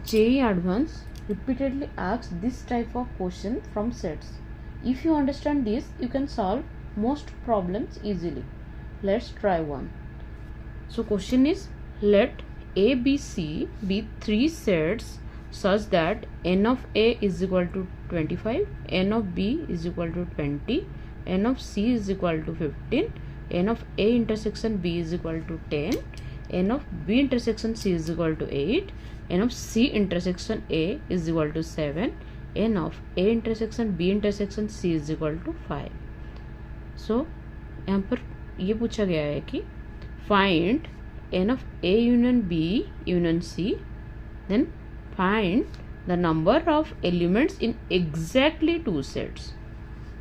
JEE Advanced repeatedly asks this type of question from sets. If you understand this, you can solve most problems easily. Let's try one. So question is, let A, B, C be three sets such that n of A is equal to 25, n of B is equal to 20, n of C is equal to 15, n of A intersection B is equal to 10, n of B intersection C is equal to 8, n of C intersection A is equal to 7, n of A intersection B intersection C is equal to 5. So यहाँ पर ये पूछा गया है कि find n of A union B union C, then find the number of elements in exactly two sets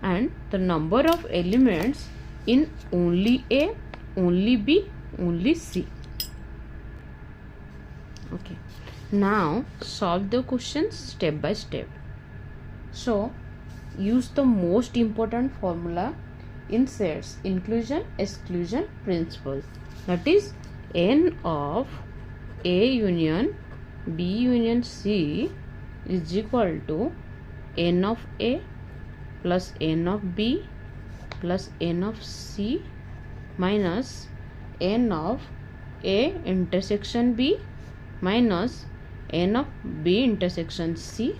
and the number of elements in only A, only B, only C. Okay, now solve the questions step by step. So use the most important formula in sets, inclusion exclusion principle, that is n of A union B union C is equal to n of A plus n of B plus n of C minus n of A intersection B minus n of B intersection C,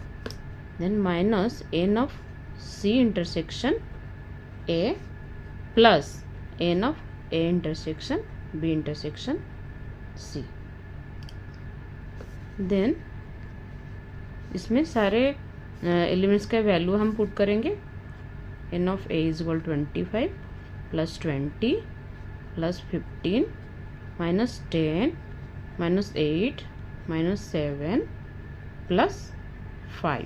then minus n of C intersection A plus n of A intersection B intersection C. Then इसमें सारे elements का value हम put करेंगे. n of A is equal 25 plus 20 plus 15 minus 10 minus 8 minus 7 plus 5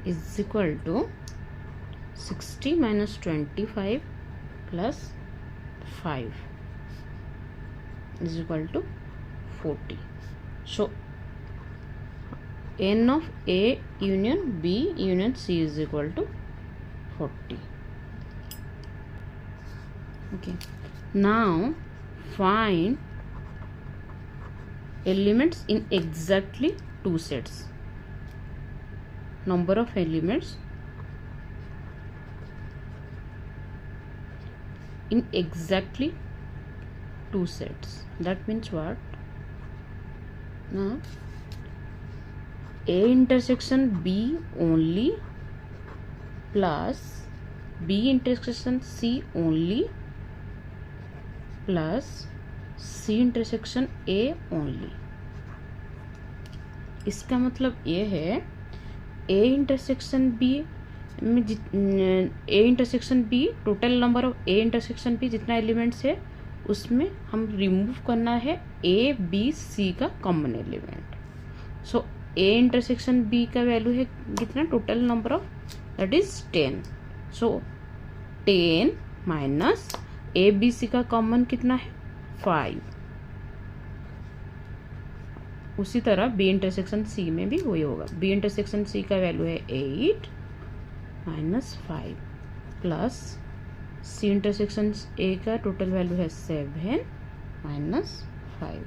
is equal to 60 minus 25 plus 5 is equal to 40. So n of A union B union C is equal to 40. Okay, now find elements in exactly two sets. Number of elements in exactly two sets. That means what? Now A intersection B only plus B intersection C only plus C intersection A only. इसका मतलब ये है A intersection B में A intersection B total number of A intersection B जितना elements है उसमें हम remove करना है A B C का common element. So A intersection B का वैल्यू है कितना, total number of, that is 10. So 10 minus A B C का कॉमन कितना है 5. उसी तरह B इंटरसेक्शन C में भी वही होगा. B इंटरसेक्शन C का वैल्यू है 8 minus 5 plus C intersection A का टोटल वैल्यू है 7 minus 5.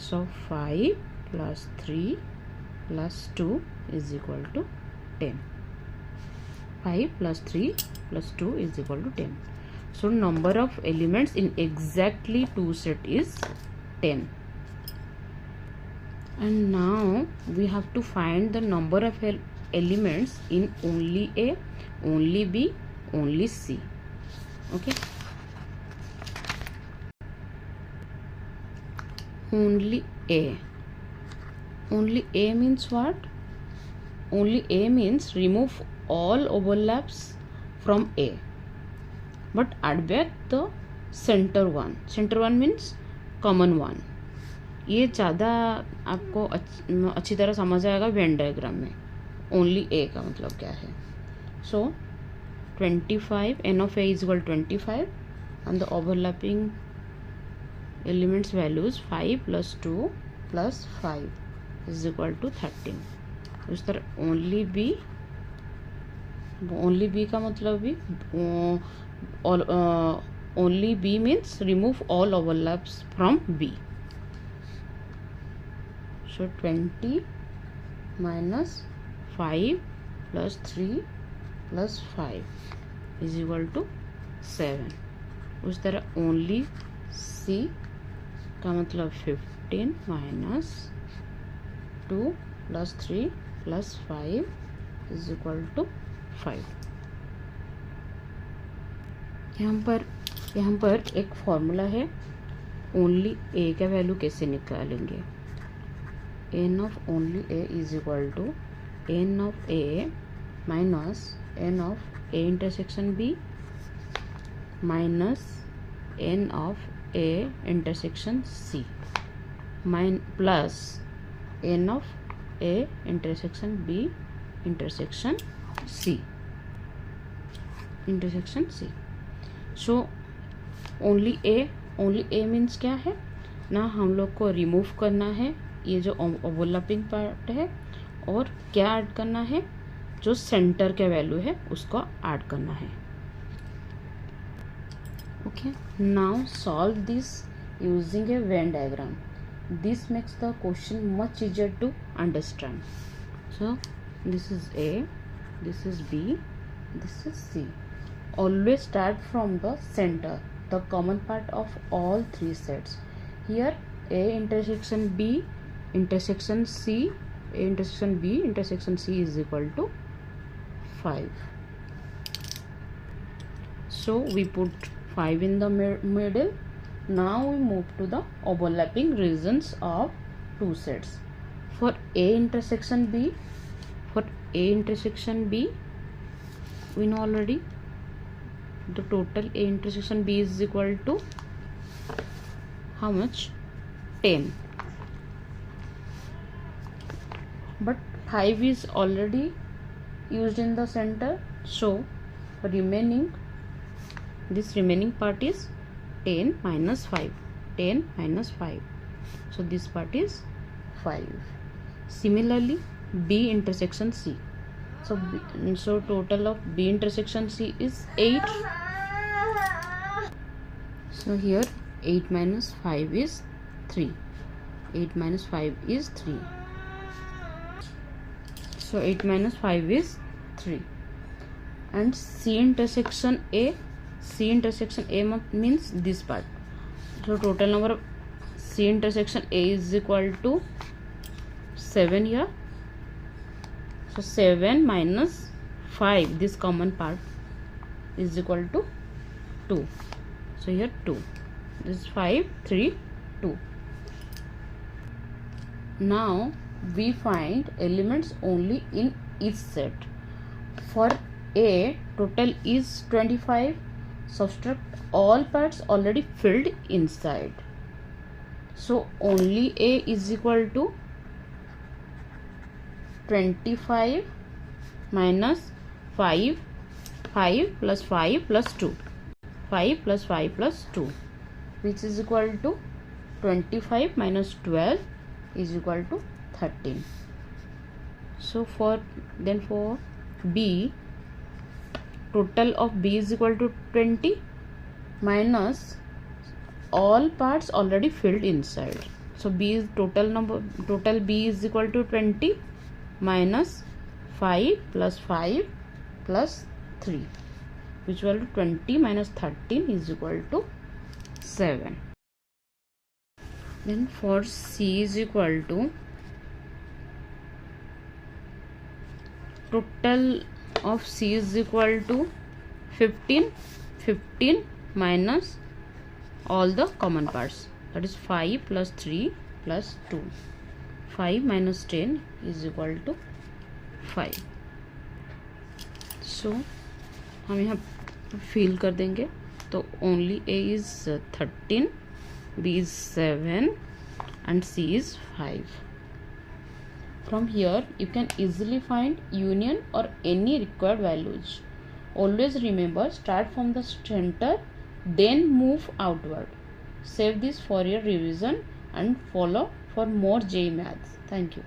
So 5 plus 3 plus 2 is equal to 10. 5 plus 3 plus 2 is equal to 10. So number of elements in exactly two set is 10. And now we have to find the number of elements in only A, only B, only C. Okay. Only A. Only A means what? Only A means remove all overlaps from A, but add back the center one. Center one means common one. ये ज़्यादा आपको अच्छी तरह समझ आएगा Venn diagram में. Only A का मतलब क्या है. सो 25 n of A is equal to 25 and the overlapping elements values 5 plus 2 plus 5 is equal to 13. उस तरह ओनली बी का मतलब भी only B means remove all overlaps from B. So 20 minus 5 plus 3 plus 5 is equal to 7. उस तरह only सी का मतलब 15 minus 2 plus 3 plus 5 is equal to 5. यहाँ पर एक फॉर्मूला है, ओनली ए का वैल्यू कैसे निकालेंगे. N of only A is equal to n of A minus n of A intersection B minus n of A intersection C plus n of A intersection B intersection C. So only A means क्या है ना, हम लोग को remove करना है ये जो ओवरलैपिंग पार्ट है, और क्या ऐड करना है, जो सेंटर के वैल्यू है उसको ऐड करना है. Okay, now solve this using a Venn diagram. This makes the question much easier to understand. So this is A, this is B, this is C. Always start from the center, the common part of all three sets. Here A intersection B intersection C, A intersection B intersection C is equal to 5. So we put 5 in the middle. Now we move to the overlapping regions of two sets. For A intersection B, we know already the total A intersection B is equal to how much? 10. But 5 is already used in the center, so this remaining part is 10 minus 5. 10 minus 5. So this part is 5. Similarly, B intersection C. So total of B intersection C is 8. So here 8 minus 5 is 3. 8 minus 5 is 3. So 8 minus 5 is 3. And C intersection A means this part. So total number of C intersection A is equal to 7 here. So 7 minus 5, this common part, is equal to 2. So here 2. This is 5, 3, 2. Now we find elements only in each set. For A, total is 25. Subtract all parts already filled inside. So only A is equal to 25 minus 5 plus 5 plus 2. 5 plus 5 plus 2, which is equal to 25 minus 12 is equal to 13. So for B, total of B is equal to 20 minus all parts already filled inside. So B is total B is equal to 20 minus 5 plus 5 plus 3, which is equal to 20 minus 13 is equal to 7. Then for C is equal to total of C is equal to 15 minus all the common parts, that is 5 plus 3 plus 2. 5 minus 10 is equal to 5. So हम यहाँ fill कर देंगे, तो only A is 13, B is 7 and C is 5. From here you can easily find union or any required values. Always remember, start from the center, then move outward. Save this for your revision and follow for more JEE Maths. Thank you.